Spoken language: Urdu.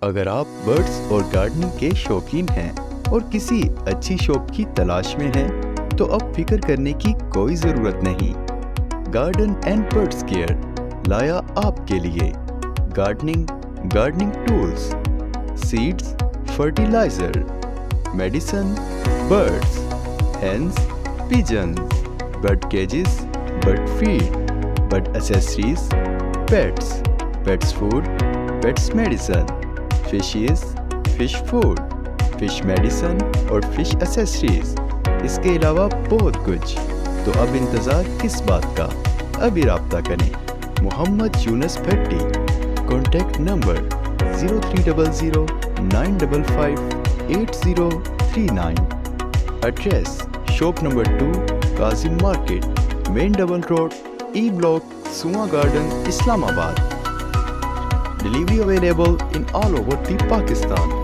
اگر آپ برڈز اور گارڈننگ کے شوقین ہیں اور کسی اچھی شاپ کی تلاش میں ہیں تو اب فکر کرنے کی کوئی ضرورت نہیں۔ گارڈن اینڈ برڈز کیئر لایا آپ کے لیے gardening tools, seeds, fertiliser, medicine, birds, hens, pigeons, bird cages, bird feed, bird accessories, pets food, pets medicine, fishes, fish food, fish medicine اور فش ایسیسریز، اس کے علاوہ بہت کچھ۔ تو اب انتظار کس بات کا؟ ابھی رابطہ کریں۔ Muhammad Younus Bhatti, contact number 0300 955 8039، address shop number 2 Kazim market, main double road, E block, Soan garden, Islamabad. Delivery available in all over the Pakistan.